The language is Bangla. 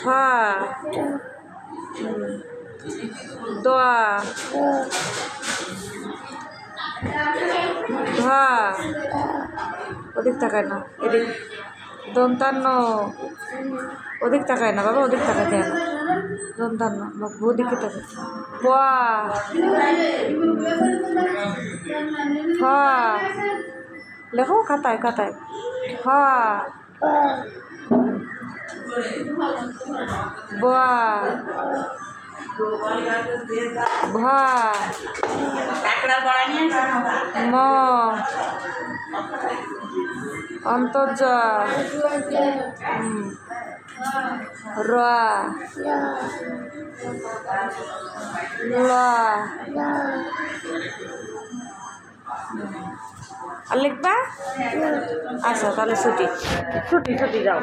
ठा दोआ ধা ওদিক তাকায় না এদিক দন্তান্ন ওদিক তাকায় না বাবা ওদিক তাকাতে না দন্তান্ন বাবু ওদিকে তাকায় পা ফা লেখো খাতায় খাতায় ফা বা ভা ম অন্তর্জা রা লা আর লিখবা আচ্ছা তাহলে ছুটি ছুটি ছুটি যাও।